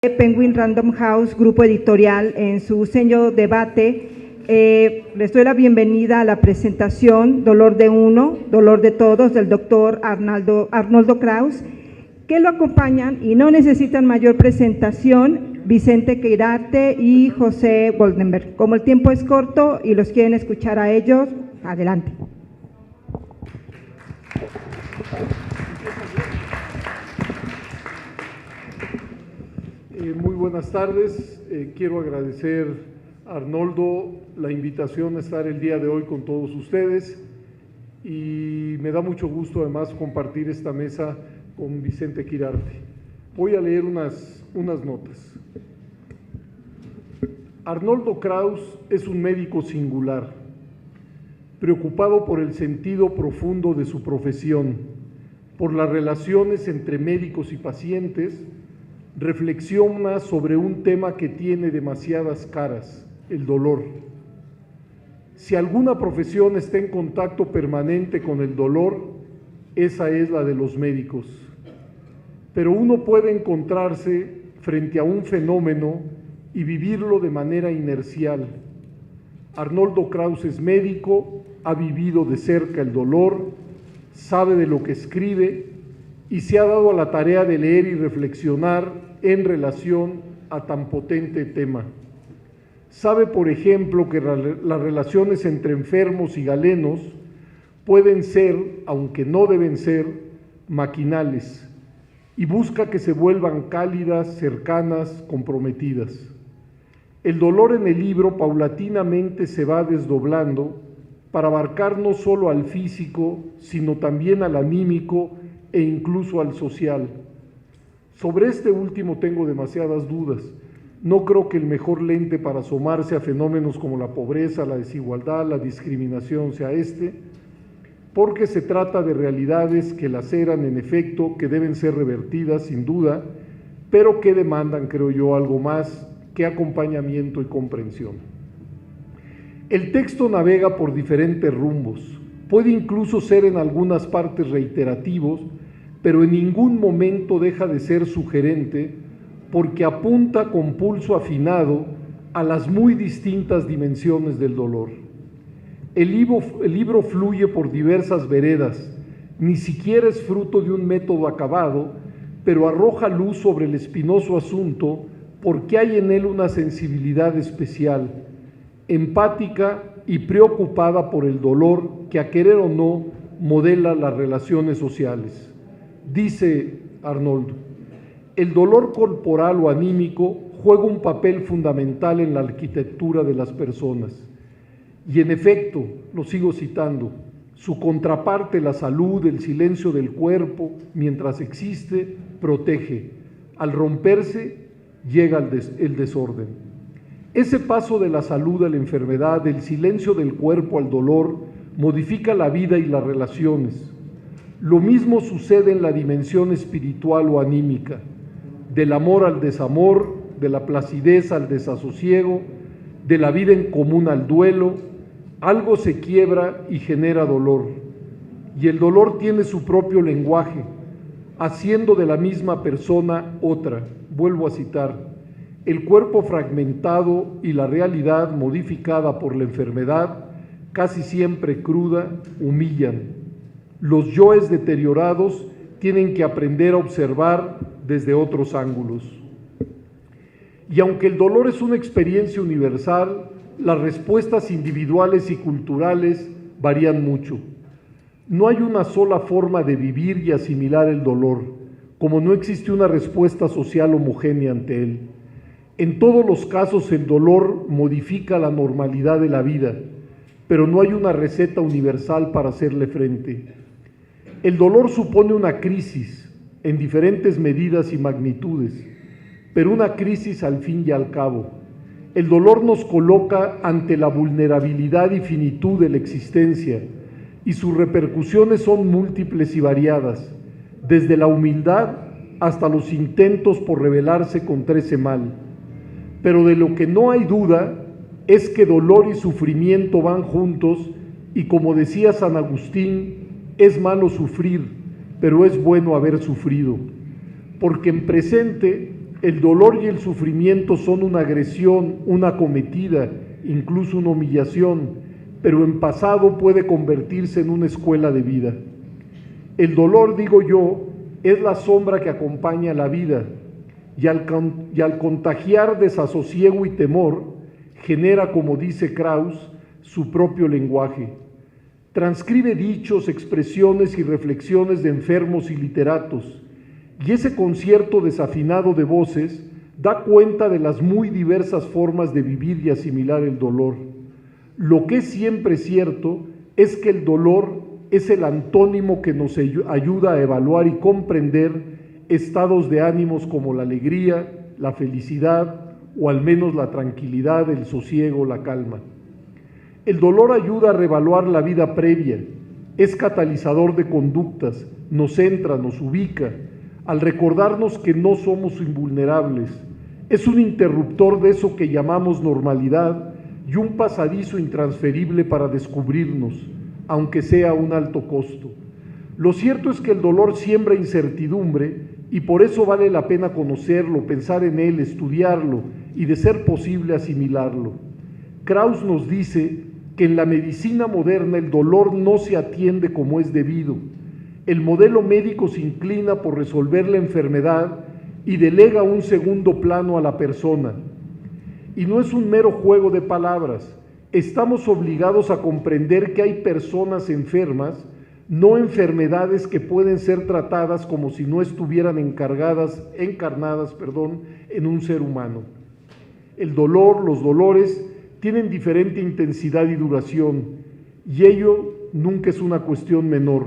Penguin Random House, grupo editorial, en su seño debate, les doy la bienvenida a la presentación Dolor de Uno, Dolor de Todos, del doctor Arnoldo Kraus, que lo acompañan y no necesitan mayor presentación, Vicente Quirarte y José Goldenberg. Como el tiempo es corto y los quieren escuchar a ellos, adelante. Muy buenas tardes, quiero agradecer a Arnoldo la invitación a estar el día de hoy con todos ustedes y me da mucho gusto además compartir esta mesa con Vicente Quirarte. Voy a leer unas notas. Arnoldo Kraus es un médico singular, preocupado por el sentido profundo de su profesión, por las relaciones entre médicos y pacientes. Reflexiona sobre un tema que tiene demasiadas caras, el dolor. Si alguna profesión está en contacto permanente con el dolor, esa es la de los médicos. Pero uno puede encontrarse frente a un fenómeno y vivirlo de manera inercial. Arnoldo Kraus es médico, ha vivido de cerca el dolor, sabe de lo que escribe y se ha dado a la tarea de leer y reflexionar en relación a tan potente tema. Sabe, por ejemplo, que las relaciones entre enfermos y galenos pueden ser, aunque no deben ser, maquinales, y busca que se vuelvan cálidas, cercanas, comprometidas. El dolor en el libro paulatinamente se va desdoblando para abarcar no solo al físico, sino también al anímico e incluso al social. Sobre este último tengo demasiadas dudas. No creo que el mejor lente para asomarse a fenómenos como la pobreza, la desigualdad, la discriminación sea este, porque se trata de realidades que laceran en efecto, que deben ser revertidas sin duda, pero que demandan, creo yo, algo más que acompañamiento y comprensión. El texto navega por diferentes rumbos, puede incluso ser en algunas partes reiterativos, pero en ningún momento deja de ser sugerente porque apunta con pulso afinado a las muy distintas dimensiones del dolor. El libro fluye por diversas veredas, ni siquiera es fruto de un método acabado, pero arroja luz sobre el espinoso asunto porque hay en él una sensibilidad especial, empática y preocupada por el dolor que, a querer o no, modela las relaciones sociales. Dice Arnoldo, el dolor corporal o anímico juega un papel fundamental en la arquitectura de las personas. Y en efecto, lo sigo citando, su contraparte, la salud, el silencio del cuerpo, mientras existe, protege. Al romperse, llega el desorden. Ese paso de la salud a la enfermedad, del silencio del cuerpo al dolor, modifica la vida y las relaciones. Lo mismo sucede en la dimensión espiritual o anímica, del amor al desamor, de la placidez al desasosiego, de la vida en común al duelo. Algo se quiebra y genera dolor, y el dolor tiene su propio lenguaje, haciendo de la misma persona otra. Vuelvo a citar, el cuerpo fragmentado y la realidad modificada por la enfermedad, casi siempre cruda, humillan. Los yoes deteriorados tienen que aprender a observar desde otros ángulos. Y aunque el dolor es una experiencia universal, las respuestas individuales y culturales varían mucho. No hay una sola forma de vivir y asimilar el dolor, como no existe una respuesta social homogénea ante él. En todos los casos el dolor modifica la normalidad de la vida, pero no hay una receta universal para hacerle frente. El dolor supone una crisis en diferentes medidas y magnitudes, pero una crisis al fin y al cabo. El dolor nos coloca ante la vulnerabilidad y finitud de la existencia, y sus repercusiones son múltiples y variadas, desde la humildad hasta los intentos por rebelarse contra ese mal. Pero de lo que no hay duda es que dolor y sufrimiento van juntos, y como decía San Agustín, es malo sufrir, pero es bueno haber sufrido, porque en presente El dolor y el sufrimiento son una agresión, una acometida, incluso una humillación, pero en pasado puede convertirse en una escuela de vida. El dolor, digo yo, es la sombra que acompaña la vida y al contagiar desasosiego y temor, genera, como dice Krauss, su propio lenguaje. Transcribe dichos, expresiones y reflexiones de enfermos y literatos, y ese concierto desafinado de voces da cuenta de las muy diversas formas de vivir y asimilar el dolor. Lo que es siempre cierto es que el dolor es el antónimo que nos ayuda a evaluar y comprender estados de ánimos como la alegría, la felicidad o al menos la tranquilidad, el sosiego, la calma. El dolor ayuda a reevaluar la vida previa, es catalizador de conductas, nos centra, nos ubica, al recordarnos que no somos invulnerables. Es un interruptor de eso que llamamos normalidad y un pasadizo intransferible para descubrirnos, aunque sea a un alto costo. Lo cierto es que el dolor siembra incertidumbre y por eso vale la pena conocerlo, pensar en él, estudiarlo y, de ser posible, asimilarlo. Krauss nos dice que en la medicina moderna el dolor no se atiende como es debido. El modelo médico se inclina por resolver la enfermedad y delega un segundo plano a la persona. Y no es un mero juego de palabras. Estamos obligados a comprender que hay personas enfermas, no enfermedades que pueden ser tratadas como si no estuvieran encarnadas en un ser humano. El dolor, los dolores, tienen diferente intensidad y duración, y ello nunca es una cuestión menor.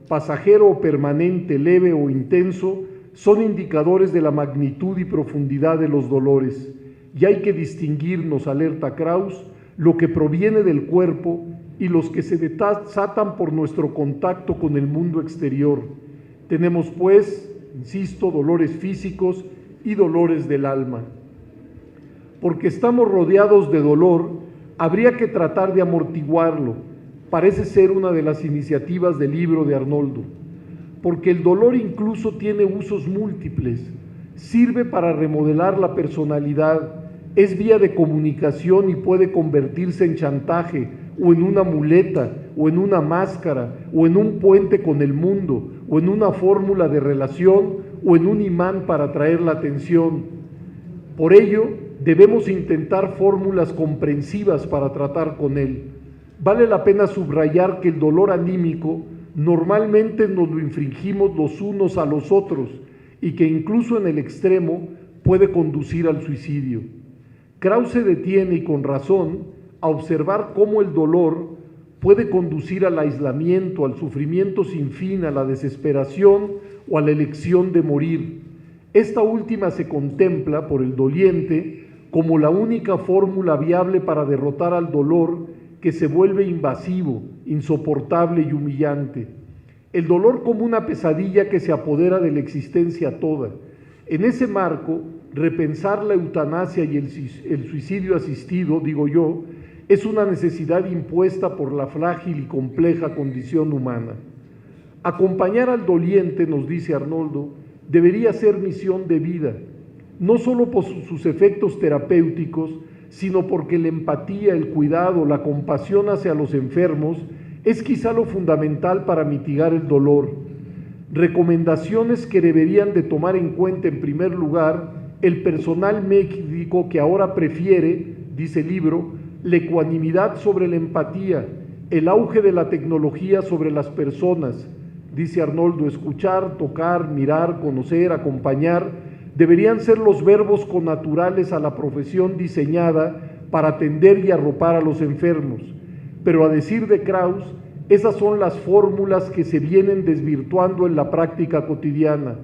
Pasajero o permanente, leve o intenso, son indicadores de la magnitud y profundidad de los dolores, y hay que distinguir, nos alerta Krauss, lo que proviene del cuerpo y los que se desatan por nuestro contacto con el mundo exterior. Tenemos, pues, insisto, dolores físicos y dolores del alma. Porque estamos rodeados de dolor, habría que tratar de amortiguarlo. Parece ser una de las iniciativas del libro de Arnoldo. Porque el dolor incluso tiene usos múltiples. Sirve para remodelar la personalidad, es vía de comunicación y puede convertirse en chantaje, o en una muleta, o en una máscara, o en un puente con el mundo, o en una fórmula de relación, o en un imán para atraer la atención. Por ello, debemos intentar fórmulas comprensivas para tratar con él. Vale la pena subrayar que el dolor anímico normalmente nos lo infringimos los unos a los otros y que incluso en el extremo puede conducir al suicidio. Krauss se detiene, y con razón, a observar cómo el dolor puede conducir al aislamiento, al sufrimiento sin fin, a la desesperación o a la elección de morir. Esta última se contempla por el doliente como la única fórmula viable para derrotar al dolor que se vuelve invasivo, insoportable y humillante. El dolor como una pesadilla que se apodera de la existencia toda. En ese marco, repensar la eutanasia y el suicidio asistido, digo yo, es una necesidad impuesta por la frágil y compleja condición humana. Acompañar al doliente, nos dice Arnoldo, debería ser misión de vida, no solo por sus efectos terapéuticos, sino porque la empatía, el cuidado, la compasión hacia los enfermos es quizá lo fundamental para mitigar el dolor. Recomendaciones que deberían de tomar en cuenta en primer lugar el personal médico, que ahora prefiere, dice el libro, la ecuanimidad sobre la empatía, el auge de la tecnología sobre las personas. Dice Arnoldo, escuchar, tocar, mirar, conocer, acompañar, deberían ser los verbos connaturales a la profesión diseñada para atender y arropar a los enfermos. Pero a decir de Krauss, esas son las fórmulas que se vienen desvirtuando en la práctica cotidiana.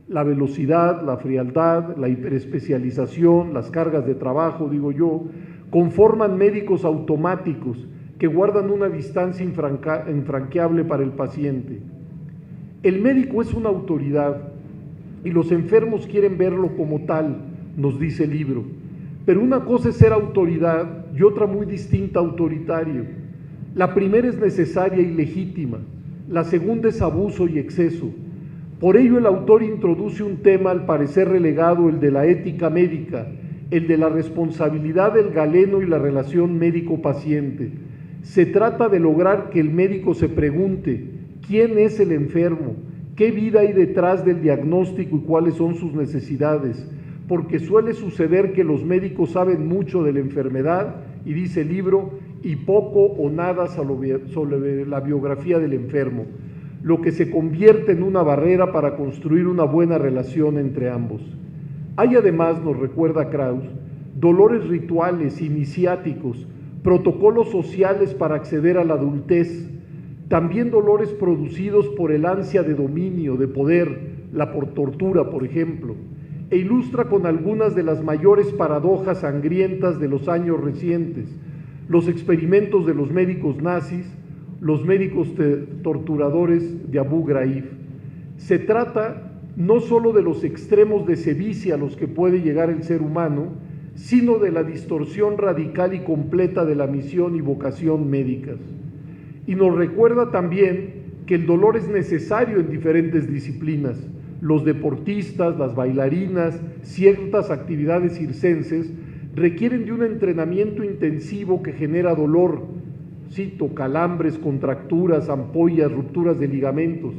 La velocidad, la frialdad, la hiperespecialización, las cargas de trabajo, digo yo, conforman médicos automáticos que guardan una distancia infranqueable para el paciente. El médico es una autoridad y los enfermos quieren verlo como tal, nos dice el libro. Pero una cosa es ser autoridad y otra muy distinta, autoritario. La primera es necesaria y legítima, la segunda es abuso y exceso. Por ello, el autor introduce un tema al parecer relegado, el de la ética médica, el de la responsabilidad del galeno y la relación médico-paciente. Se trata de lograr que el médico se pregunte quién es el enfermo, qué vida hay detrás del diagnóstico y cuáles son sus necesidades, porque suele suceder que los médicos saben mucho de la enfermedad, y dice el libro, y poco o nada sobre la biografía del enfermo, lo que se convierte en una barrera para construir una buena relación entre ambos. Hay además, nos recuerda Krauss, dolores rituales, iniciáticos, protocolos sociales para acceder a la adultez, también dolores producidos por el ansia de dominio, de poder, la por tortura, por ejemplo, e ilustra con algunas de las mayores paradojas sangrientas de los años recientes, los experimentos de los médicos nazis, los médicos torturadores de Abu Ghraib. Se trata no solo de los extremos de sevicia a los que puede llegar el ser humano, sino de la distorsión radical y completa de la misión y vocación médicas. Y nos recuerda también que el dolor es necesario en diferentes disciplinas. Los deportistas, las bailarinas, ciertas actividades circenses requieren de un entrenamiento intensivo que genera dolor, cito, calambres, contracturas, ampollas, rupturas de ligamentos.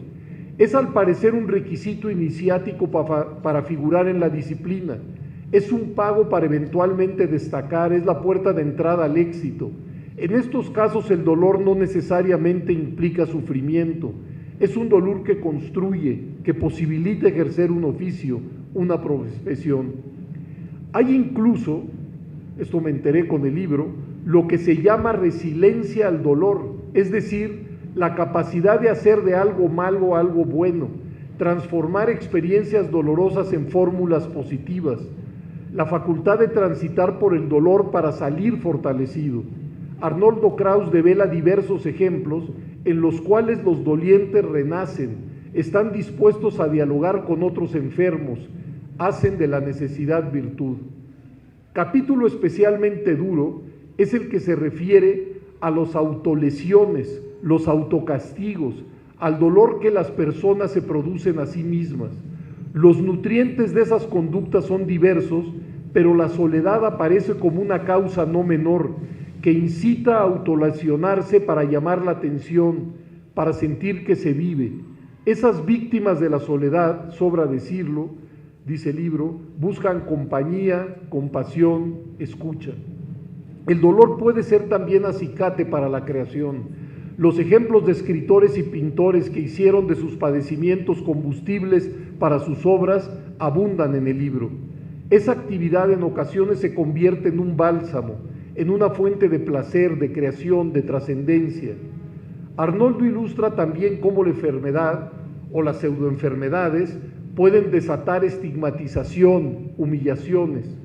Es al parecer un requisito iniciático para figurar en la disciplina. Es un pago para eventualmente destacar, es la puerta de entrada al éxito. En estos casos el dolor no necesariamente implica sufrimiento, es un dolor que construye, que posibilita ejercer un oficio, una profesión. Hay incluso, esto me enteré con el libro, lo que se llama resiliencia al dolor, es decir, la capacidad de hacer de algo malo algo bueno, transformar experiencias dolorosas en fórmulas positivas, la facultad de transitar por el dolor para salir fortalecido. Arnoldo Krauss devela diversos ejemplos en los cuales los dolientes renacen, están dispuestos a dialogar con otros enfermos, hacen de la necesidad virtud. Capítulo especialmente duro es el que se refiere a las autolesiones, los autocastigos, al dolor que las personas se producen a sí mismas. Los nutrientes de esas conductas son diversos, pero la soledad aparece como una causa no menor, que incita a autolesionarse para llamar la atención, para sentir que se vive. Esas víctimas de la soledad, sobra decirlo, dice el libro, buscan compañía, compasión, escucha. El dolor puede ser también acicate para la creación. Los ejemplos de escritores y pintores que hicieron de sus padecimientos combustibles para sus obras abundan en el libro. Esa actividad en ocasiones se convierte en un bálsamo, en una fuente de placer, de creación, de trascendencia. Arnoldo ilustra también cómo la enfermedad o las pseudoenfermedades pueden desatar estigmatización, humillaciones.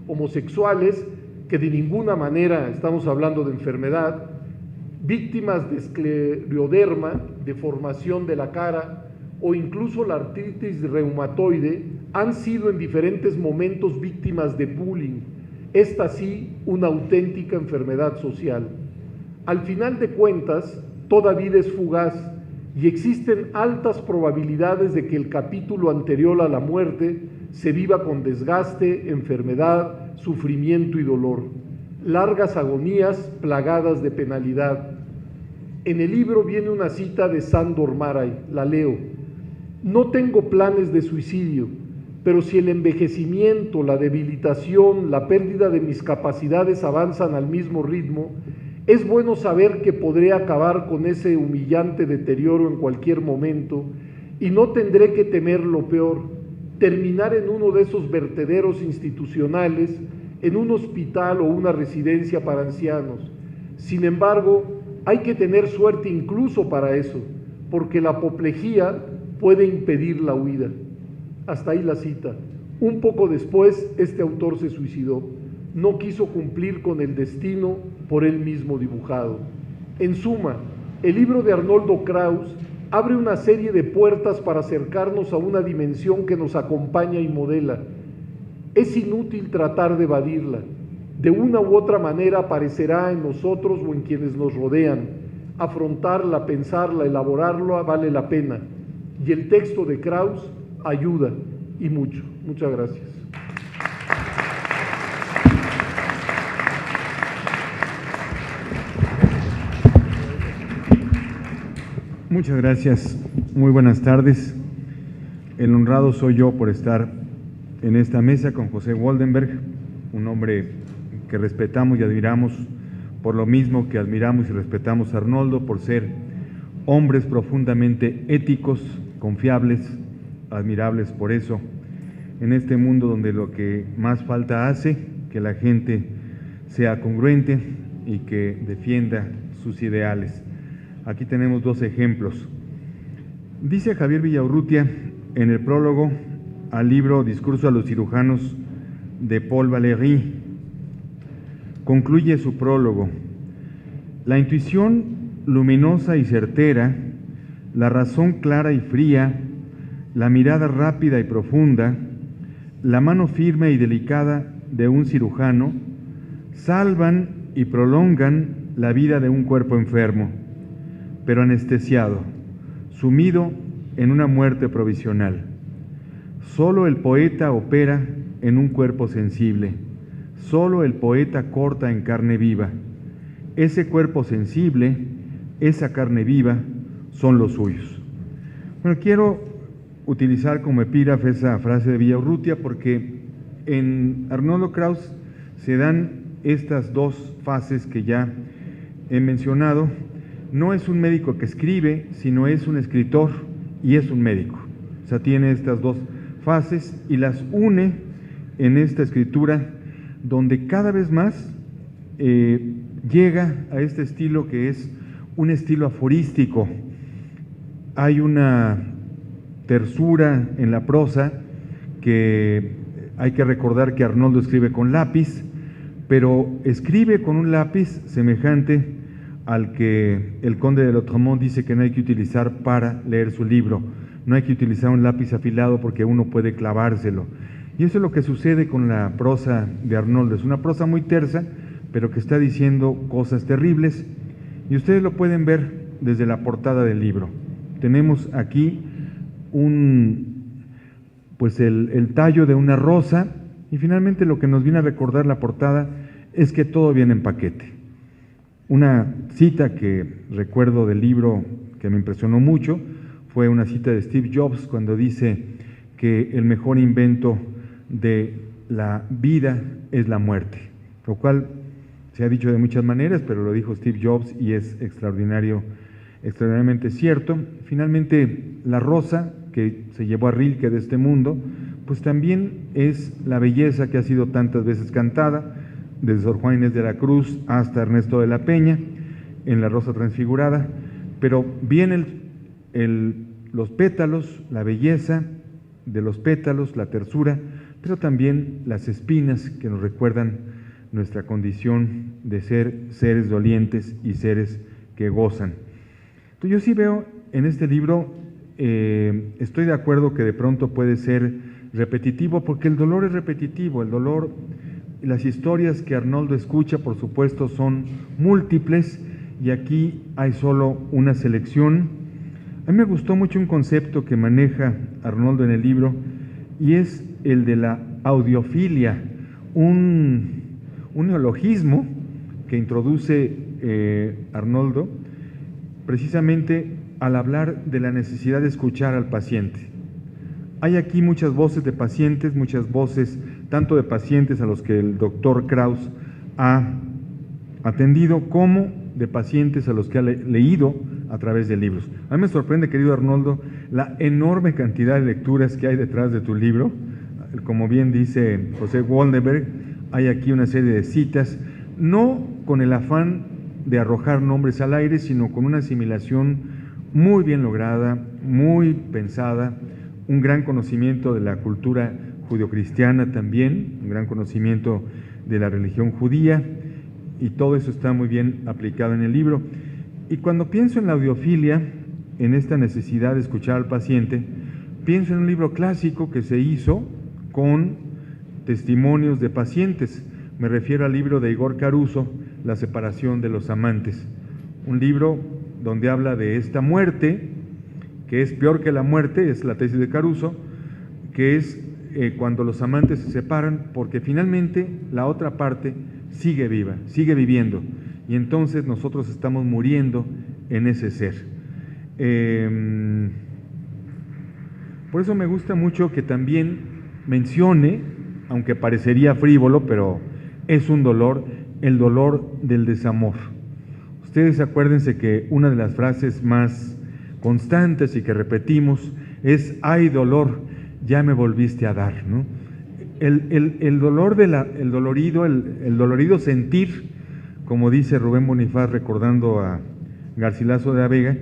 Homosexuales, que de ninguna manera estamos hablando de enfermedad, víctimas de escleroderma, deformación de la cara, o incluso la artritis reumatoide, han sido en diferentes momentos víctimas de bullying. Esta sí, una auténtica enfermedad social. Al final de cuentas, toda vida es fugaz y existen altas probabilidades de que el capítulo anterior a la muerte se viva con desgaste, enfermedad, sufrimiento y dolor. Largas agonías plagadas de penalidad. En el libro viene una cita de Sándor Márai, la leo. No tengo planes de suicidio, pero si el envejecimiento, la debilitación, la pérdida de mis capacidades avanzan al mismo ritmo, es bueno saber que podré acabar con ese humillante deterioro en cualquier momento y no tendré que temer lo peor, terminar en uno de esos vertederos institucionales, en un hospital o una residencia para ancianos. Sin embargo, hay que tener suerte incluso para eso, porque la apoplejía puede impedir la huida. Hasta ahí la cita. Un poco después, este autor se suicidó. No quiso cumplir con el destino por él mismo dibujado. En suma, el libro de Arnoldo Krauss abre una serie de puertas para acercarnos a una dimensión que nos acompaña y modela. Es inútil tratar de evadirla. De una u otra manera aparecerá en nosotros o en quienes nos rodean. Afrontarla, pensarla, elaborarla vale la pena. y el texto de Krauss ayuda y mucho. Muchas gracias. Muchas gracias. Muy buenas tardes. El honrado soy yo por estar en esta mesa con José Woldenberg, un hombre que respetamos y admiramos por lo mismo que admiramos y respetamos a Arnoldo, por ser hombres profundamente éticos, confiables, admirables por eso, en este mundo donde lo que más falta hace que la gente sea congruente y que defienda sus ideales. Aquí tenemos dos ejemplos. Dice Javier Villaurrutia en el prólogo al libro Discurso a los cirujanos de Paul Valéry. Concluye su prólogo: la intuición luminosa y certera, la razón clara y fría, la mirada rápida y profunda, la mano firme y delicada de un cirujano salvan y prolongan la vida de un cuerpo enfermo, pero anestesiado, sumido en una muerte provisional. Solo el poeta opera en un cuerpo sensible, solo el poeta corta en carne viva. Ese cuerpo sensible, esa carne viva, son los suyos. Bueno, quiero utilizar como epígrafe esa frase de Villaurrutia porque en Arnoldo Krauss se dan estas dos fases que ya he mencionado. No es un médico que escribe, sino es un escritor y es un médico. O sea, tiene estas dos fases y las une en esta escritura donde cada vez más llega a este estilo que es un estilo aforístico. Hay una tersura en la prosa que hay que recordar que Arnoldo escribe con lápiz, pero escribe con un lápiz semejante al que el conde de Lautréamont dice que no hay que utilizar para leer su libro. No hay que utilizar un lápiz afilado porque uno puede clavárselo. Y eso es lo que sucede con la prosa de Arnoldo. Es una prosa muy tersa, pero que está diciendo cosas terribles. Y ustedes lo pueden ver desde la portada del libro. Tenemos aquí el tallo de una rosa, y finalmente lo que nos viene a recordar la portada es que todo viene en paquete. Una cita que recuerdo del libro que me impresionó mucho fue una cita de Steve Jobs cuando dice que el mejor invento de la vida es la muerte, lo cual se ha dicho de muchas maneras, pero lo dijo Steve Jobs y es extraordinariamente cierto. Finalmente, la rosa que se llevó a Rilke de este mundo, pues también es la belleza que ha sido tantas veces cantada, desde Sor Juana Inés de la Cruz hasta Ernesto de la Peña, en La Rosa Transfigurada, pero vienen los pétalos, la belleza de los pétalos, la tersura, pero también las espinas que nos recuerdan nuestra condición de ser seres dolientes y seres que gozan. Entonces yo sí veo en este libro, estoy de acuerdo que de pronto puede ser repetitivo, porque el dolor es repetitivo, el dolor. Las historias que Arnoldo escucha, por supuesto, son múltiples y aquí hay solo una selección. A mí me gustó mucho un concepto que maneja Arnoldo en el libro y es el de la audiofilia, un neologismo que introduce Arnoldo precisamente al hablar de la necesidad de escuchar al paciente. Hay aquí muchas voces de pacientes, muchas voces tanto de pacientes a los que el doctor Krauss ha atendido, como de pacientes a los que ha leído a través de libros. A mí me sorprende, querido Arnoldo, la enorme cantidad de lecturas que hay detrás de tu libro. Como bien dice José Woldenberg, hay aquí una serie de citas, no con el afán de arrojar nombres al aire, sino con una asimilación muy bien lograda, muy pensada, un gran conocimiento de la cultura judeocristiana también, un gran conocimiento de la religión judía, y todo eso está muy bien aplicado en el libro. Y cuando pienso en la audiofilia, en esta necesidad de escuchar al paciente, pienso en un libro clásico que se hizo con testimonios de pacientes. Me refiero al libro de Igor Caruso, La separación de los amantes, un libro donde habla de esta muerte que es peor que la muerte, es la tesis de Caruso, que es cuando los amantes se separan, porque finalmente la otra parte sigue viva, sigue viviendo, y entonces nosotros estamos muriendo en ese ser. Por eso me gusta mucho que también mencione, aunque parecería frívolo, pero es un dolor, el dolor del desamor. Ustedes acuérdense que una de las frases más constantes y que repetimos es: ¡ay dolor, ya me volviste a dar!, ¿no? El dolor el dolorido sentir, como dice Rubén Bonifaz recordando a Garcilaso de la Vega,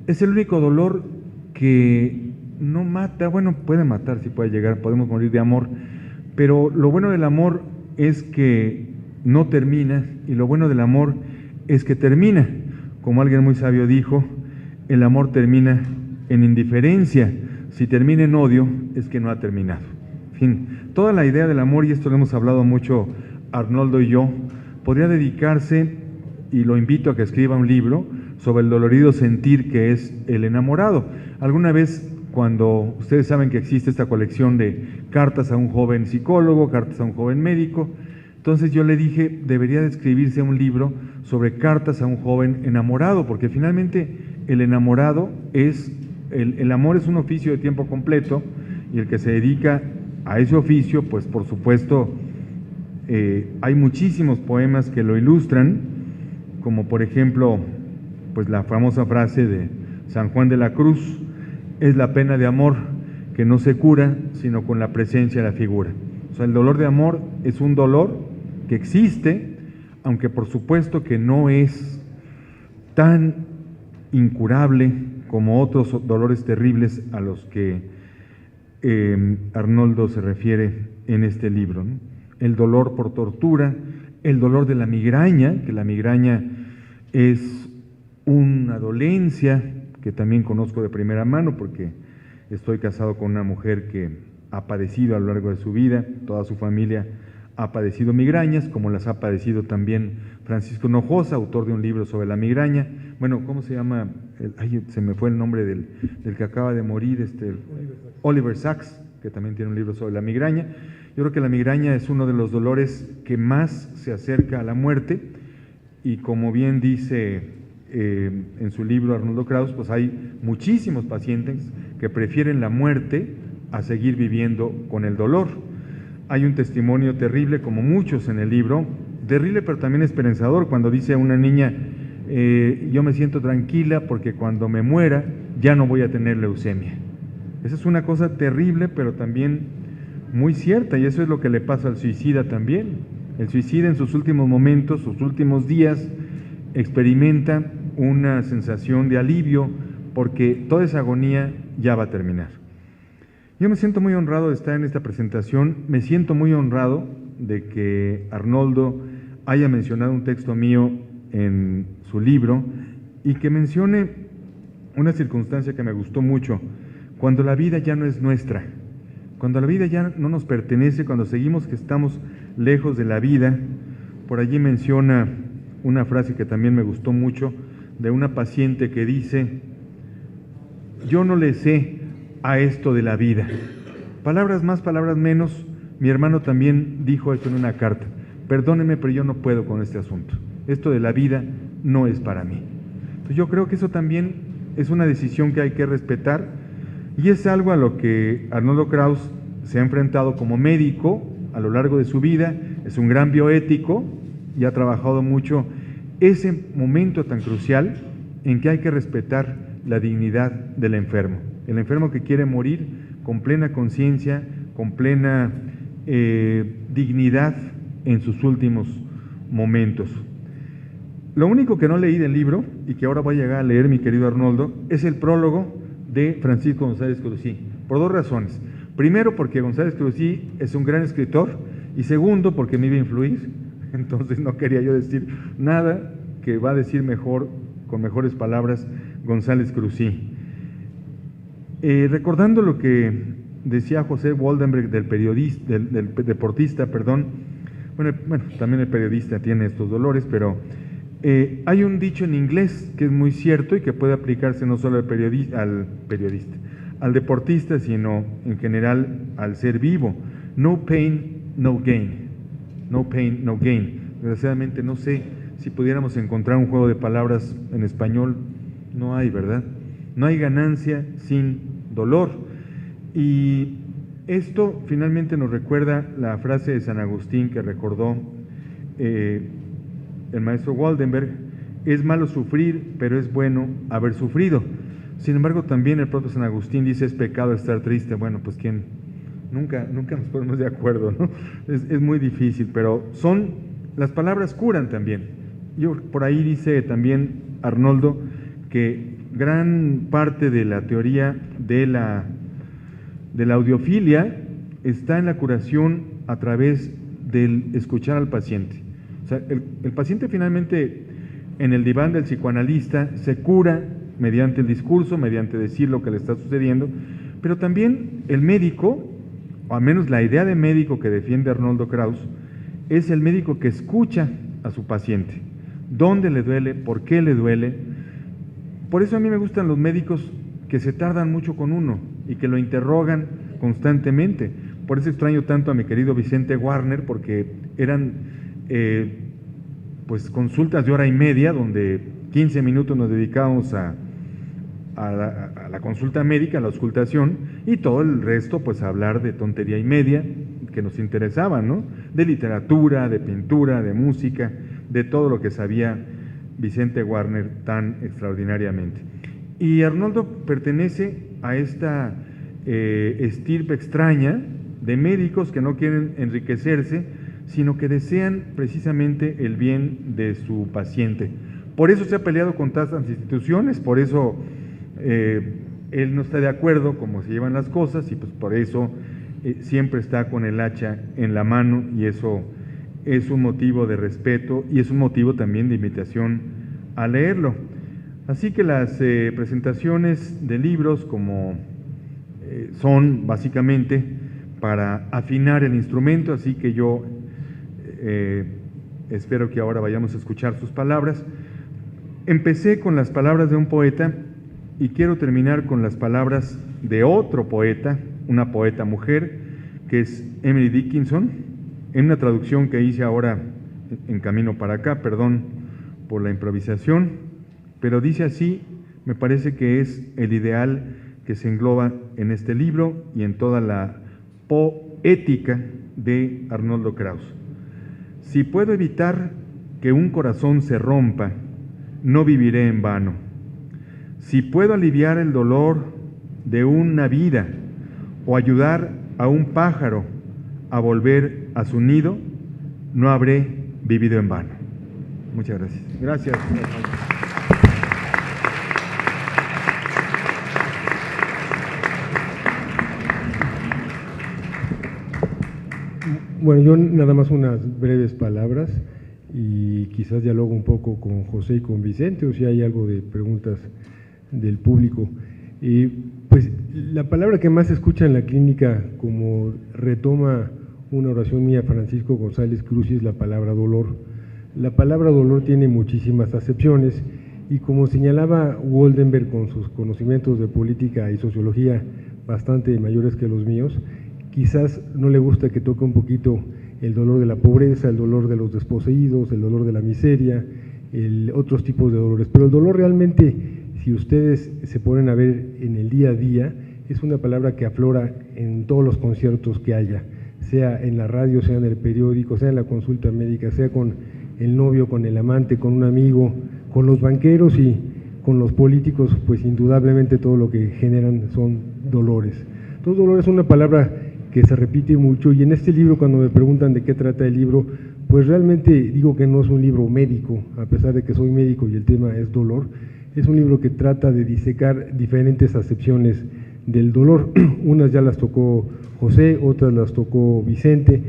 es el único dolor que no mata. Bueno, puede matar, sí puede llegar, podemos morir de amor, pero lo bueno del amor es que no termina, y lo bueno del amor es que termina. Como alguien muy sabio dijo, el amor termina en indiferencia. Si termina en odio, es que no ha terminado. En fin, toda la idea del amor, y esto lo hemos hablado mucho Arnoldo y yo, podría dedicarse, y lo invito a que escriba un libro sobre el dolorido sentir que es el enamorado. Alguna vez, cuando ustedes saben que existe esta colección de cartas a un joven psicólogo, cartas a un joven médico, entonces yo le dije, debería de escribirse un libro sobre cartas a un joven enamorado, porque finalmente el enamorado es, el amor es un oficio de tiempo completo, y el que se dedica a ese oficio, pues por supuesto, hay muchísimos poemas que lo ilustran, como por ejemplo, pues la famosa frase de San Juan de la Cruz: es la pena de amor que no se cura, sino con la presencia de la figura. O sea, el dolor de amor es un dolor que existe, aunque por supuesto que no es tan incurable como otros dolores terribles a los que Arnoldo se refiere en este libro, ¿no? El dolor por tortura, el dolor de la migraña, que la migraña es una dolencia que también conozco de primera mano porque estoy casado con una mujer que ha padecido a lo largo de su vida, toda su familia ha padecido migrañas, como las ha padecido también Francisco Hinojosa, autor de un libro sobre la migraña. Bueno, ¿cómo se llama? Se me fue el nombre del que acaba de morir, Oliver Sacks, que también tiene un libro sobre la migraña. Yo creo que la migraña es uno de los dolores que más se acerca a la muerte, y como bien dice en su libro Arnoldo Kraus, pues hay muchísimos pacientes que prefieren la muerte a seguir viviendo con el dolor. Hay un testimonio terrible, como muchos en el libro, terrible pero también esperanzador, cuando dice una niña: yo me siento tranquila porque cuando me muera ya no voy a tener leucemia. Esa es una cosa terrible, pero también muy cierta, y eso es lo que le pasa al suicida también. El suicida en sus últimos momentos, sus últimos días, experimenta una sensación de alivio porque toda esa agonía ya va a terminar. Yo me siento muy honrado de estar en esta presentación, me siento muy honrado de que Arnoldo haya mencionado un texto mío en su libro y que mencione una circunstancia que me gustó mucho: cuando la vida ya no es nuestra, cuando la vida ya no nos pertenece, cuando seguimos que estamos lejos de la vida. Por allí menciona una frase que también me gustó mucho, de una paciente que dice: yo no le sé a esto de la vida. Palabras más, palabras menos, mi hermano también dijo esto en una carta: perdóneme, pero yo no puedo con este asunto, esto de la vida no es para mí. Entonces yo creo que eso también es una decisión que hay que respetar, y es algo a lo que Arnoldo Kraus se ha enfrentado como médico a lo largo de su vida. Es un gran bioético y ha trabajado mucho ese momento tan crucial en que hay que respetar la dignidad del enfermo. El enfermo que quiere morir con plena conciencia, con plena dignidad en sus últimos momentos. Lo único que no leí del libro, y que ahora voy a llegar a leer, mi querido Arnoldo, es el prólogo de Francisco González Cruzí, por dos razones. Primero, porque González Cruzí es un gran escritor, y segundo, porque me iba a influir, entonces no quería yo decir nada que va a decir mejor, con mejores palabras, González Cruzí. Recordando lo que decía José Woldenberg del deportista, perdón, bueno, también el periodista tiene estos dolores, pero Hay un dicho en inglés que es muy cierto y que puede aplicarse no solo al deportista, sino en general al ser vivo. No pain, no gain. No pain, no gain. Desgraciadamente no sé si pudiéramos encontrar un juego de palabras en español. No hay, ¿verdad? No hay ganancia sin dolor. Y esto finalmente nos recuerda la frase de San Agustín que recordó el maestro Waldenberg: es malo sufrir, pero es bueno haber sufrido. Sin embargo, también el propio San Agustín dice: es pecado estar triste. Bueno, pues quién, nunca nos ponemos de acuerdo, ¿no? Es muy difícil, pero las palabras curan también. Por ahí dice también Arnoldo que gran parte de la teoría de la audiofilia está en la curación a través del escuchar al paciente. O sea, el paciente finalmente en el diván del psicoanalista se cura mediante el discurso, mediante decir lo que le está sucediendo, pero también el médico, o al menos la idea de médico que defiende Arnoldo Krauss, es el médico que escucha a su paciente. ¿Dónde le duele? ¿Por qué le duele? Por eso a mí me gustan los médicos que se tardan mucho con uno y que lo interrogan constantemente. Por eso extraño tanto a mi querido Vicente Warner, porque eran pues consultas de hora y media, donde 15 minutos nos dedicábamos a la consulta médica, a la auscultación, y todo el resto pues a hablar de tontería y media que nos interesaba, ¿no? De literatura, de pintura, de música, de todo lo que sabía Vicente Warner tan extraordinariamente. Y Arnoldo pertenece a esta estirpe extraña de médicos que no quieren enriquecerse, sino que desean precisamente el bien de su paciente. Por eso se ha peleado con tantas instituciones, por eso él no está de acuerdo cómo se llevan las cosas, y pues por eso siempre está con el hacha en la mano, y eso es un motivo de respeto y es un motivo también de invitación a leerlo. Así que las presentaciones de libros son básicamente para afinar el instrumento, así que yo espero que ahora vayamos a escuchar sus palabras. Empecé con las palabras de un poeta y quiero terminar con las palabras de otro poeta, una poeta mujer, que es Emily Dickinson, en una traducción que hice ahora en camino para acá, perdón por la improvisación, pero dice así, me parece que es el ideal que se engloba en este libro y en toda la poética de Arnoldo Krauss. Si puedo evitar que un corazón se rompa, no viviré en vano. Si puedo aliviar el dolor de una vida o ayudar a un pájaro a volver a su nido, no habré vivido en vano. Muchas gracias. Gracias. Bueno, yo nada más unas breves palabras y quizás dialogo un poco con José y con Vicente, o si hay algo de preguntas del público. Pues la palabra que más se escucha en la clínica, como retoma una oración mía Francisco González Cruz, es la palabra dolor. La palabra dolor tiene muchísimas acepciones y, como señalaba Waldenberg con sus conocimientos de política y sociología bastante mayores que los míos, quizás no le gusta que toque un poquito el dolor de la pobreza, el dolor de los desposeídos, el dolor de la miseria, otros tipos de dolores, pero el dolor realmente, si ustedes se ponen a ver en el día a día, es una palabra que aflora en todos los conciertos que haya, sea en la radio, sea en el periódico, sea en la consulta médica, sea con el novio, con el amante, con un amigo, con los banqueros y con los políticos, pues indudablemente todo lo que generan son dolores. Entonces, dolor es una palabra que se repite mucho, y en este libro, cuando me preguntan de qué trata el libro, pues realmente digo que no es un libro médico, a pesar de que soy médico y el tema es dolor. Es un libro que trata de disecar diferentes acepciones del dolor. Unas ya las tocó José, otras las tocó Vicente.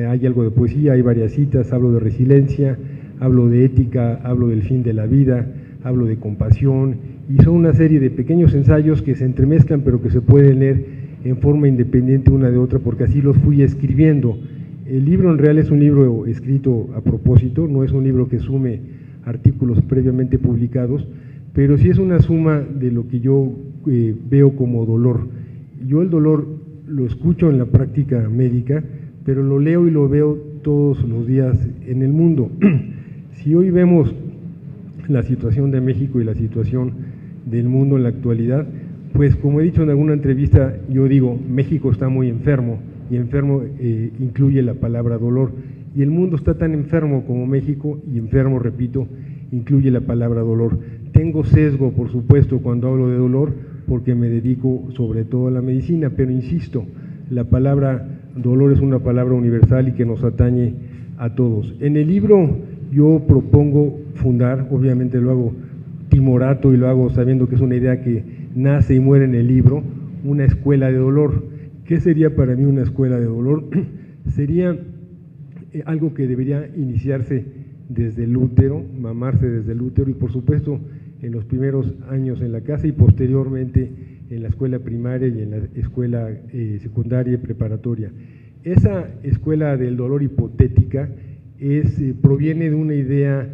Hay algo de poesía, hay varias citas, hablo de resiliencia, hablo de ética, hablo del fin de la vida, hablo de compasión, y son una serie de pequeños ensayos que se entremezclan, pero que se pueden leer en forma independiente una de otra, porque así los fui escribiendo. El libro en realidad es un libro escrito a propósito, no es un libro que sume artículos previamente publicados, pero sí es una suma de lo que yo veo como dolor. Yo el dolor lo escucho en la práctica médica, pero lo leo y lo veo todos los días en el mundo. Si hoy vemos la situación de México y la situación del mundo en la actualidad, pues como he dicho en alguna entrevista, yo digo, México está muy enfermo, y enfermo incluye la palabra dolor, y el mundo está tan enfermo como México, y enfermo, repito, incluye la palabra dolor. Tengo sesgo, por supuesto, cuando hablo de dolor, porque me dedico sobre todo a la medicina, pero insisto, la palabra dolor es una palabra universal y que nos atañe a todos. En el libro yo propongo fundar, obviamente lo hago timorato y lo hago sabiendo que es una idea que nace y muere en el libro, una escuela de dolor. ¿Qué sería para mí una escuela de dolor? Sería algo que debería iniciarse desde el útero, mamarse desde el útero y por supuesto en los primeros años en la casa y posteriormente en la escuela primaria y en la escuela secundaria y preparatoria. Esa escuela del dolor hipotética proviene de una idea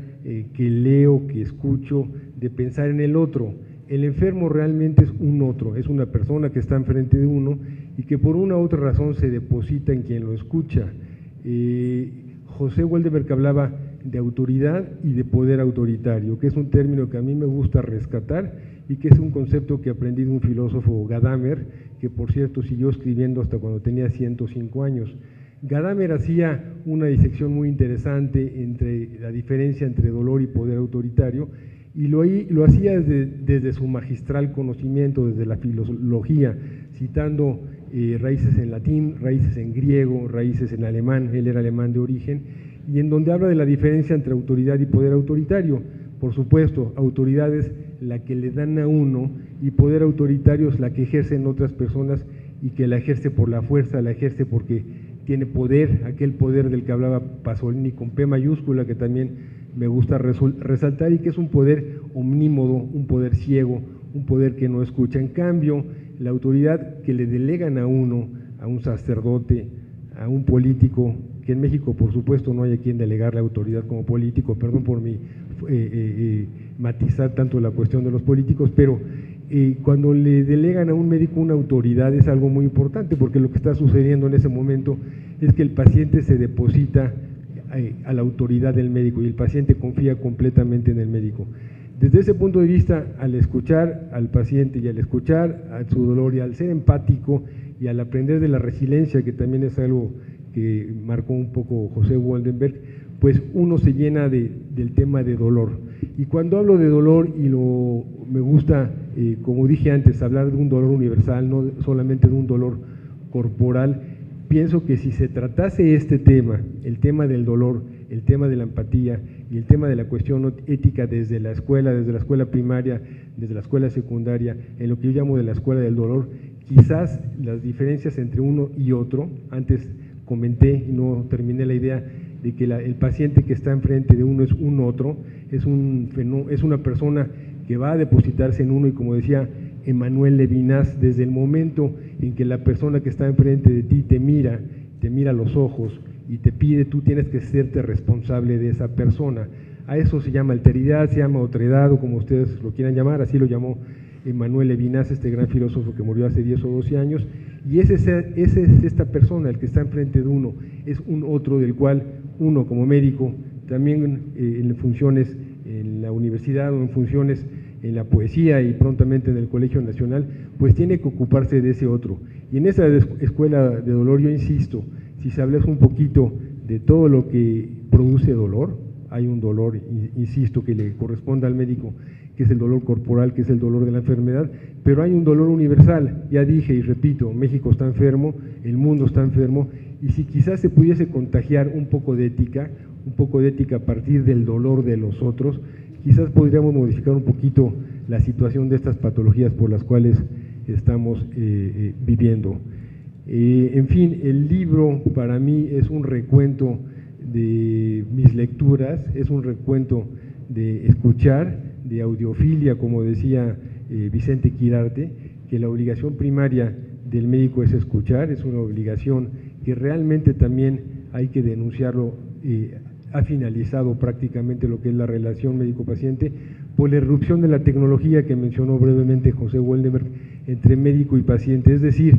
que leo, que escucho, de pensar en el otro. El enfermo realmente es un otro, es una persona que está enfrente de uno y que por una u otra razón se deposita en quien lo escucha. José Woldenberg hablaba de autoridad y de poder autoritario, que es un término que a mí me gusta rescatar y que es un concepto que aprendí de un filósofo, Gadamer, que por cierto siguió escribiendo hasta cuando tenía 105 años. Gadamer hacía una disección muy interesante entre la diferencia entre dolor y poder autoritario y lo hacía desde su magistral conocimiento, desde la filología, citando raíces en latín, raíces en griego, raíces en alemán, él era alemán de origen, y en donde habla de la diferencia entre autoridad y poder autoritario. Por supuesto, autoridad es la que le dan a uno y poder autoritario es la que ejercen otras personas y que la ejerce por la fuerza, la ejerce porque tiene poder, aquel poder del que hablaba Pasolini con P mayúscula, que también me gusta resaltar y que es un poder omnímodo, un poder ciego, un poder que no escucha. En cambio, la autoridad que le delegan a uno, a un sacerdote, a un político, que en México por supuesto no hay a quien delegarle autoridad como político, perdón por mi matizar tanto la cuestión de los políticos, pero cuando le delegan a un médico una autoridad es algo muy importante, porque lo que está sucediendo en ese momento es que el paciente se deposita a la autoridad del médico y el paciente confía completamente en el médico. Desde ese punto de vista, al escuchar al paciente y al escuchar a su dolor y al ser empático y al aprender de la resiliencia, que también es algo que marcó un poco José Woldenberg, pues uno se llena del tema de dolor. Y cuando hablo de dolor, me gusta, como dije antes, hablar de un dolor universal, no solamente de un dolor corporal, pienso que si se tratase este tema, el tema del dolor, el tema de la empatía y el tema de la cuestión ética desde la escuela primaria, desde la escuela secundaria, en lo que yo llamo de la escuela del dolor, quizás las diferencias entre uno y otro, antes comenté y no terminé la idea de que el paciente que está enfrente de uno es un otro, es una persona que va a depositarse en uno y como decía Emmanuel Levinas, desde el momento en que la persona que está enfrente de ti te mira a los ojos y te pide, tú tienes que serte responsable de esa persona. A eso se llama alteridad, se llama otredad o como ustedes lo quieran llamar, así lo llamó Emmanuel Levinas, este gran filósofo que murió hace 10 o 12 años, y ese es esta persona, el que está enfrente de uno, es un otro del cual uno como médico, también en funciones en la universidad o en funciones en la poesía y prontamente en el Colegio Nacional, pues tiene que ocuparse de ese otro. Y en esa escuela de dolor, yo insisto, si se habla un poquito de todo lo que produce dolor, hay un dolor, insisto, que le corresponde al médico, que es el dolor corporal, que es el dolor de la enfermedad, pero hay un dolor universal, ya dije y repito, México está enfermo, el mundo está enfermo, y si quizás se pudiese contagiar un poco de ética a partir del dolor de los otros, quizás podríamos modificar un poquito la situación de estas patologías por las cuales estamos viviendo. En fin, el libro para mí es un recuento de mis lecturas, es un recuento de escuchar, de audiofilia, como decía Vicente Quirarte, que la obligación primaria del médico es escuchar, es una obligación que realmente también hay que denunciarlo ha finalizado prácticamente lo que es la relación médico-paciente por la irrupción de la tecnología que mencionó brevemente José Woldenberg entre médico y paciente. Es decir,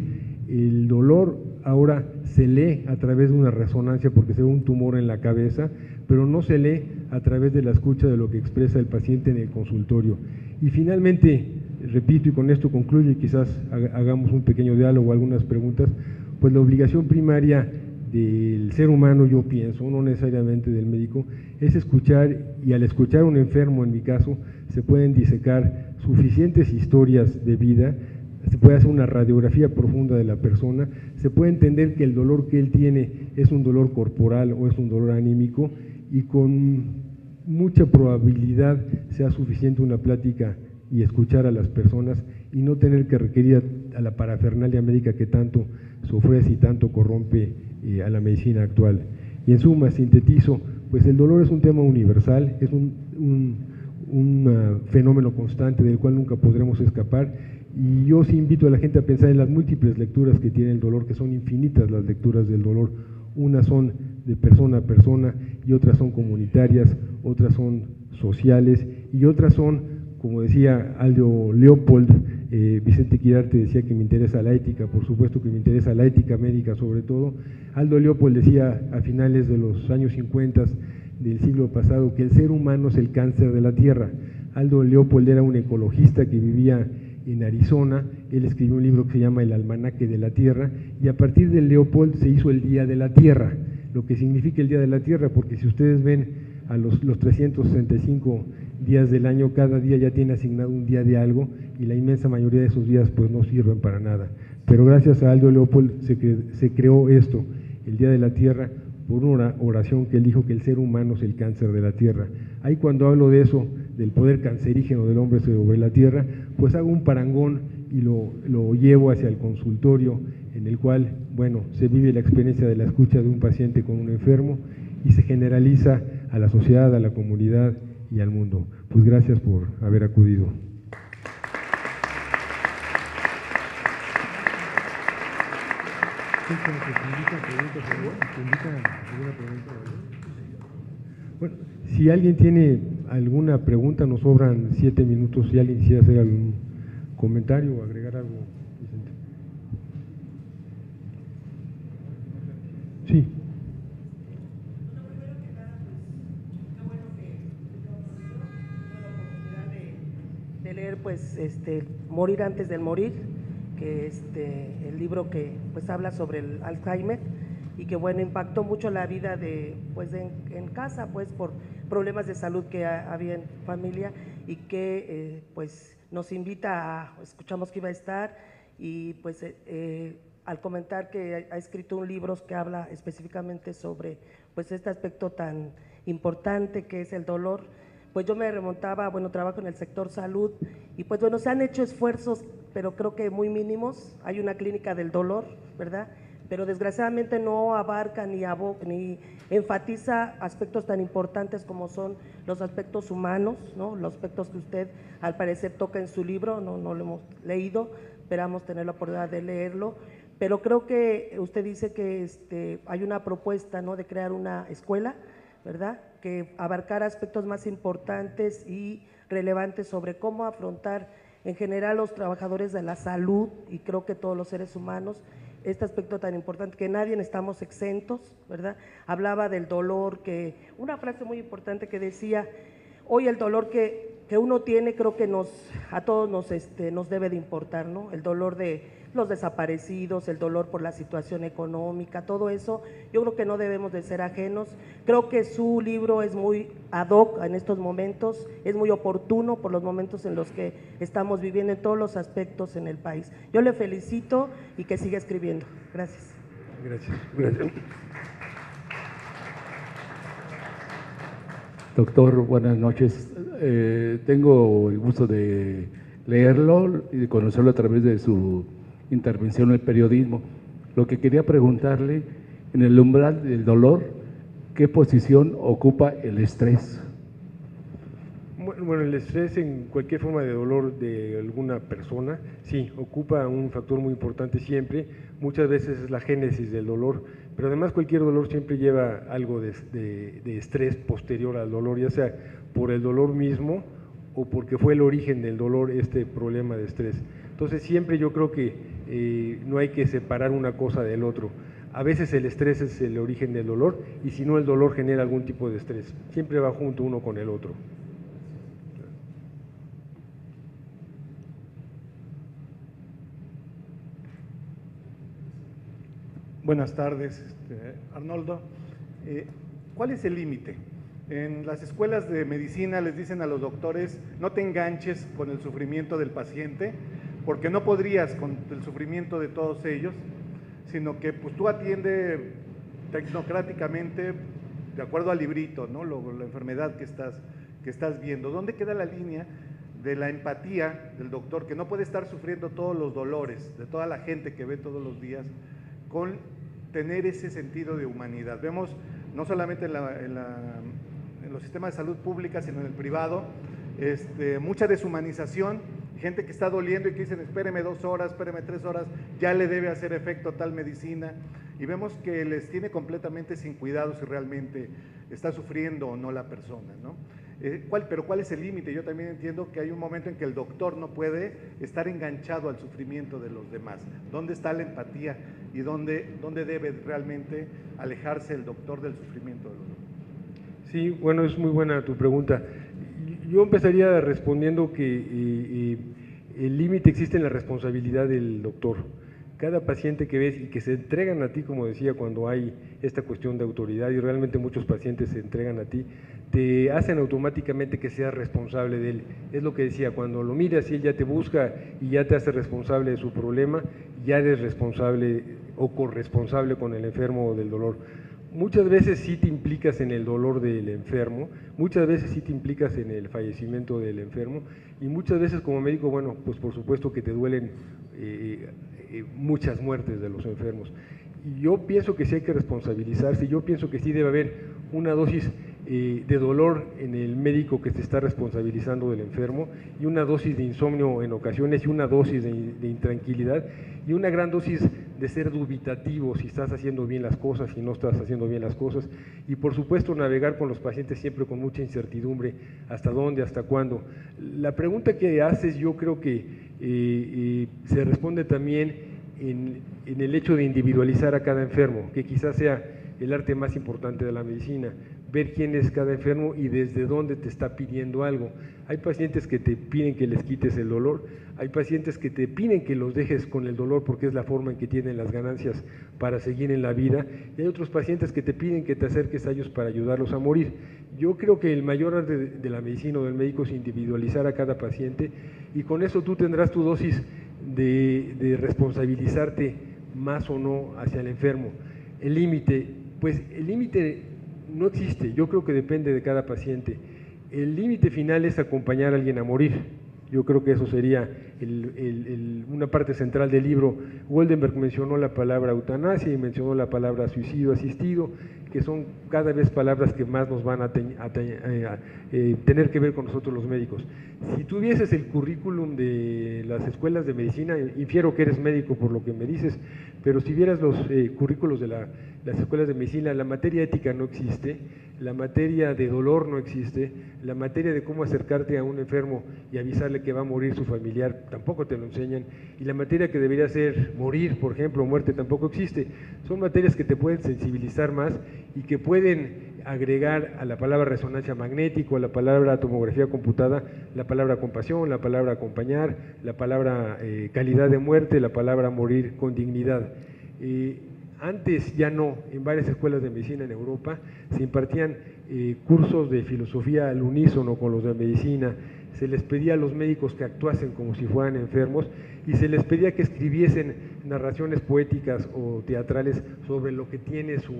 el dolor ahora se lee a través de una resonancia porque se ve un tumor en la cabeza, pero no se lee a través de la escucha de lo que expresa el paciente en el consultorio. Y finalmente, repito, y con esto concluyo y quizás hagamos un pequeño diálogo, algunas preguntas, pues la obligación primaria del ser humano, yo pienso, no necesariamente del médico, es escuchar, y al escuchar a un enfermo, en mi caso, se pueden disecar suficientes historias de vida, se puede hacer una radiografía profunda de la persona, se puede entender que el dolor que él tiene es un dolor corporal o es un dolor anímico, y con mucha probabilidad sea suficiente una plática y escuchar a las personas y no tener que requerir a la parafernalia médica que tanto se ofrece y tanto corrompe a la medicina actual. Y en suma, sintetizo, pues el dolor es un tema universal, es un fenómeno constante del cual nunca podremos escapar, y yo sí invito a la gente a pensar en las múltiples lecturas que tiene el dolor, que son infinitas las lecturas del dolor. Unas son de persona a persona y otras son comunitarias, otras son sociales y otras son, como decía Aldo Leopold, Vicente Quirarte decía que me interesa la ética, por supuesto que me interesa la ética médica sobre todo. Aldo Leopold decía a finales de los años 50 del siglo pasado que el ser humano es el cáncer de la tierra. Aldo Leopold era un ecologista que vivía en Arizona, él escribió un libro que se llama El Almanaque de la Tierra, y a partir de Leopold se hizo el Día de la Tierra, lo que significa el Día de la Tierra, porque si ustedes ven a los 365 días del año, cada día ya tiene asignado un día de algo, y la inmensa mayoría de esos días pues no sirven para nada. Pero gracias a Aldo Leopold se creó esto, el Día de la Tierra, por una oración que él dijo que el ser humano es el cáncer de la Tierra. Ahí cuando hablo de eso, del poder cancerígeno del hombre sobre la Tierra, pues hago un parangón y lo llevo hacia el consultorio, en el cual, bueno, se vive la experiencia de la escucha de un paciente con un enfermo y se generaliza a la sociedad, a la comunidad y al mundo. Pues gracias por haber acudido. Bueno, si alguien tiene alguna pregunta, nos sobran 7 minutos, si alguien quisiera hacer algún comentario o agregar algo, Vicente. Sí. De leer pues Morir antes del morir, que el libro que pues habla sobre el Alzheimer y que bueno impactó mucho la vida de pues en casa pues por problemas de salud que había en familia, y que pues nos invita escuchamos que iba a estar, y pues al comentar que ha escrito un libro que habla específicamente sobre pues este aspecto tan importante que es el dolor, pues yo me remontaba, bueno, trabajo en el sector salud y pues bueno, se han hecho esfuerzos, pero creo que muy mínimos. Hay una clínica del dolor, ¿verdad? Pero desgraciadamente no abarca ni enfatiza aspectos tan importantes como son los aspectos humanos, ¿no? Los aspectos que usted al parecer toca en su libro, no lo hemos leído, esperamos tener la oportunidad de leerlo, pero creo que usted dice que hay una propuesta, ¿no?, de crear una escuela, ¿verdad?, que abarcar aspectos más importantes y relevantes sobre cómo afrontar en general los trabajadores de la salud, y creo que todos los seres humanos, este aspecto tan importante, que nadie estamos exentos, ¿verdad? Hablaba del dolor, que una frase muy importante que decía, hoy el dolor que uno tiene creo que a todos nos debe de importar, ¿no? El dolor de los desaparecidos, el dolor por la situación económica, todo eso, yo creo que no debemos de ser ajenos. Creo que su libro es muy ad hoc en estos momentos, es muy oportuno por los momentos en los que estamos viviendo en todos los aspectos en el país. Yo le felicito y que siga escribiendo. Gracias. Gracias. Doctor, buenas noches. Tengo el gusto de leerlo y de conocerlo a través de su intervención en el periodismo. Lo que quería preguntarle, en el umbral del dolor, ¿qué posición ocupa el estrés? Bueno, el estrés en cualquier forma de dolor de alguna persona, sí, ocupa un factor muy importante siempre, muchas veces es la génesis del dolor, pero además cualquier dolor siempre lleva algo de estrés posterior al dolor, ya sea por el dolor mismo o porque fue el origen del dolor este problema de estrés. Entonces siempre yo creo que no hay que separar una cosa del otro. A veces el estrés es el origen del dolor y si no el dolor genera algún tipo de estrés. Siempre va junto uno con el otro. Buenas tardes, Arnoldo. ¿Cuál es el límite? En las escuelas de medicina les dicen a los doctores, no te enganches con el sufrimiento del paciente, porque no podrías con el sufrimiento de todos ellos, sino que pues tú atiende tecnocráticamente de acuerdo al librito, ¿no? La enfermedad que estás viendo. ¿Dónde queda la línea de la empatía del doctor, que no puede estar sufriendo todos los dolores de toda la gente que ve todos los días, con tener ese sentido de humanidad? Vemos no solamente en los sistemas de salud pública, sino en el privado, mucha deshumanización, gente que está doliendo y que dicen espéreme 2 horas, espéreme 3 horas, ya le debe hacer efecto tal medicina, y vemos que les tiene completamente sin cuidado si realmente está sufriendo o no la persona, ¿no? Pero ¿cuál es el límite? Yo también entiendo que hay un momento en que el doctor no puede estar enganchado al sufrimiento de los demás. ¿Dónde está la empatía y dónde debe realmente alejarse el doctor del sufrimiento de los demás? Sí, bueno, es muy buena tu pregunta. Yo empezaría respondiendo que el límite existe en la responsabilidad del doctor. Cada paciente que ves y que se entregan a ti, como decía, cuando hay esta cuestión de autoridad, y realmente muchos pacientes se entregan a ti, te hacen automáticamente que seas responsable de él. Es lo que decía, cuando lo miras y él ya te busca y ya te hace responsable de su problema, ya eres responsable o corresponsable con el enfermo del dolor. Muchas veces sí te implicas en el dolor del enfermo, muchas veces sí te implicas en el fallecimiento del enfermo, y muchas veces como médico, bueno, pues por supuesto que te duelen muchas muertes de los enfermos. Y yo pienso que sí hay que responsabilizarse, yo pienso que sí debe haber una dosis de dolor en el médico que se está responsabilizando del enfermo, y una dosis de insomnio en ocasiones, y una dosis de intranquilidad, y una gran dosis de ser dubitativo si estás haciendo bien las cosas, si no estás haciendo bien las cosas, y por supuesto navegar con los pacientes siempre con mucha incertidumbre, hasta dónde, hasta cuándo. La pregunta que haces yo creo que se responde también en el hecho de individualizar a cada enfermo, que quizás sea el arte más importante de la medicina, ver quién es cada enfermo y desde dónde te está pidiendo algo. Hay pacientes que te piden que les quites el dolor, hay pacientes que te piden que los dejes con el dolor porque es la forma en que tienen las ganancias para seguir en la vida, y hay otros pacientes que te piden que te acerques a ellos para ayudarlos a morir. Yo creo que el mayor arte de la medicina o del médico es individualizar a cada paciente, y con eso tú tendrás tu dosis de responsabilizarte más o no hacia el enfermo. El límite, pues el límite no existe, yo creo que depende de cada paciente. El límite final es acompañar a alguien a morir. Yo creo que eso sería una parte central del libro. Goldenberg mencionó la palabra eutanasia y mencionó la palabra suicidio asistido, que son cada vez palabras que más nos van a tener que ver con nosotros los médicos. Si tuvieses el currículum de las escuelas de medicina, infiero que eres médico por lo que me dices, pero si vieras los currículos de las escuelas de medicina, la materia ética no existe, la materia de dolor no existe, la materia de cómo acercarte a un enfermo y avisarle que va a morir su familiar tampoco te lo enseñan, y la materia que debería ser morir, por ejemplo, muerte, tampoco existe. Son materias que te pueden sensibilizar más y que pueden agregar a la palabra resonancia magnética, a la palabra tomografía computada, la palabra compasión, la palabra acompañar, la palabra calidad de muerte, la palabra morir con dignidad. Antes ya no, en varias escuelas de medicina en Europa se impartían cursos de filosofía al unísono con los de medicina, se les pedía a los médicos que actuasen como si fueran enfermos y se les pedía que escribiesen narraciones poéticas o teatrales sobre lo que tiene su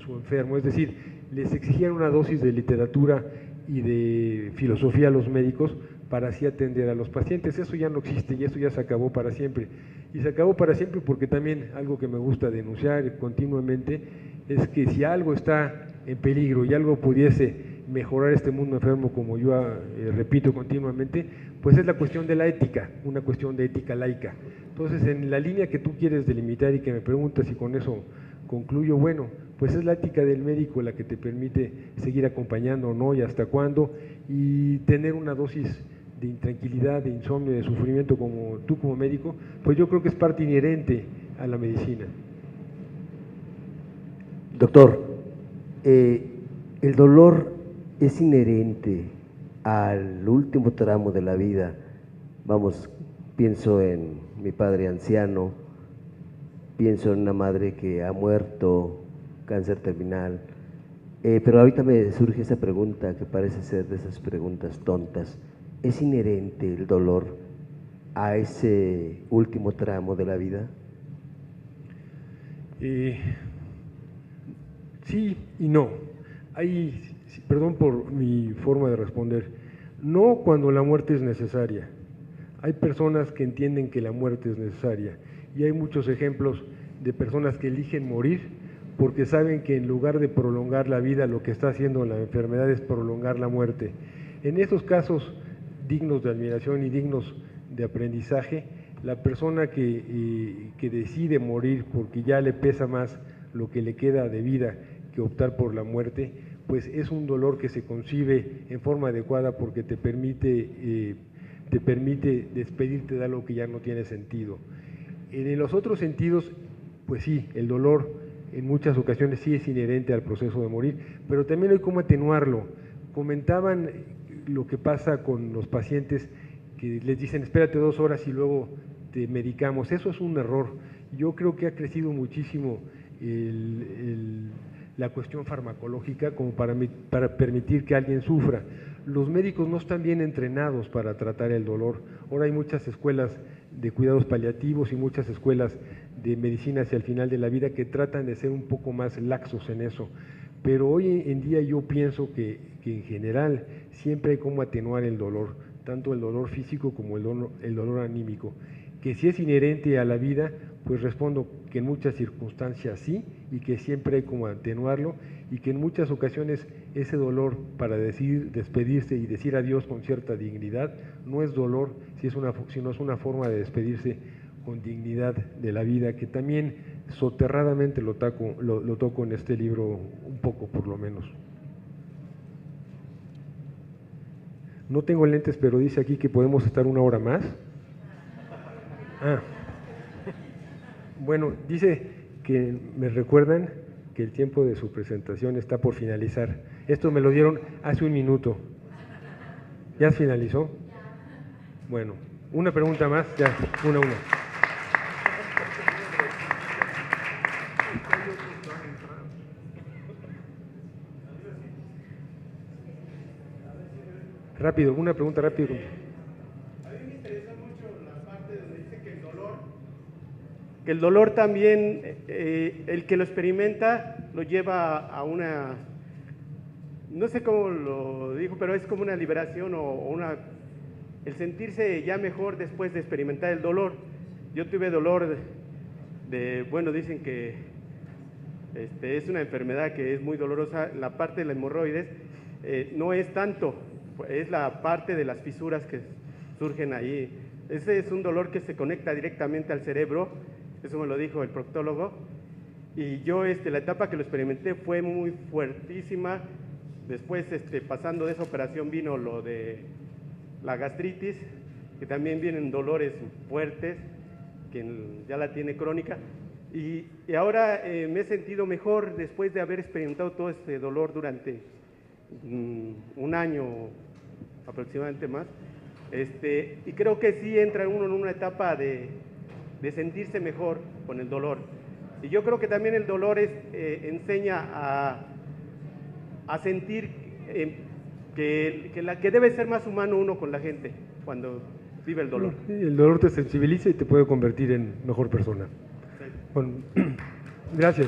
enfermo, es decir, les exigían una dosis de literatura y de filosofía a los médicos para así atender a los pacientes. Eso ya no existe y eso ya se acabó para siempre. Y se acabó para siempre porque también algo que me gusta denunciar continuamente es que si algo está en peligro y algo pudiese mejorar este mundo enfermo, como yo repito continuamente, pues es la cuestión de la ética, una cuestión de ética laica. Entonces, en la línea que tú quieres delimitar y que me preguntas y con eso concluyo, bueno, pues es la ética del médico la que te permite seguir acompañando o no y hasta cuándo, y tener una dosis de intranquilidad, de insomnio, de sufrimiento como tú como médico, pues yo creo que es parte inherente a la medicina. Doctor, el dolor es inherente al último tramo de la vida. Vamos, pienso en mi padre anciano, pienso en una madre que ha muerto, cáncer terminal, pero ahorita me surge esa pregunta que parece ser de esas preguntas tontas. ¿Es inherente el dolor a ese último tramo de la vida? Sí y no. Perdón por mi forma de responder, no cuando la muerte es necesaria. Hay personas que entienden que la muerte es necesaria y hay muchos ejemplos de personas que eligen morir porque saben que en lugar de prolongar la vida, lo que está haciendo la enfermedad es prolongar la muerte. En estos casos dignos de admiración y dignos de aprendizaje, la persona que decide morir porque ya le pesa más lo que le queda de vida que optar por la muerte, pues es un dolor que se concibe en forma adecuada porque te permite despedirte de algo que ya no tiene sentido. En los otros sentidos, pues sí, el dolor en muchas ocasiones sí es inherente al proceso de morir, pero también hay cómo atenuarlo. Comentaban lo que pasa con los pacientes que les dicen espérate 2 horas y luego te medicamos. Eso es un error. Yo creo que ha crecido muchísimo la cuestión farmacológica como para permitir que alguien sufra. Los médicos no están bien entrenados para tratar el dolor. Ahora hay muchas escuelas de cuidados paliativos y muchas escuelas de medicina hacia el final de la vida que tratan de ser un poco más laxos en eso. Pero hoy en día yo pienso que en general siempre hay cómo atenuar el dolor, tanto el dolor físico como el dolor anímico. Que si es inherente a la vida, pues respondo que en muchas circunstancias sí, y que siempre hay como atenuarlo, y que en muchas ocasiones ese dolor para despedirse y decir adiós con cierta dignidad, no es dolor, sino es una forma de despedirse con dignidad de la vida, que también soterradamente lo toco en este libro un poco por lo menos. No tengo lentes, pero dice aquí que podemos estar 1 hora más. Bueno, dice que me recuerdan que el tiempo de su presentación está por finalizar. Esto me lo dieron hace 1 minuto. ¿Ya finalizó? Bueno, una pregunta más, ya, una. Rápido, una pregunta rápido. A mí me interesa mucho la parte donde dice que el dolor también, el que lo experimenta lo lleva a una, no sé cómo lo dijo, pero es como una liberación o el sentirse ya mejor después de experimentar el dolor. Yo tuve dolor bueno, dicen que es una enfermedad que es muy dolorosa, la parte de la hemorroides no es tanto, es la parte de las fisuras que surgen ahí. Ese es un dolor que se conecta directamente al cerebro, eso me lo dijo el proctólogo, y yo la etapa que lo experimenté fue muy fuertísima. Después, pasando de esa operación vino lo de la gastritis, que también vienen dolores fuertes, quien ya la tiene crónica, y ahora me he sentido mejor después de haber experimentado todo este dolor durante 1 año aproximadamente más, y creo que sí entra uno en una etapa de sentirse mejor con el dolor. Y yo creo que también el dolor enseña a sentir que debe ser más humano uno con la gente cuando vive el dolor. El dolor te sensibiliza y te puede convertir en mejor persona. Bueno, gracias.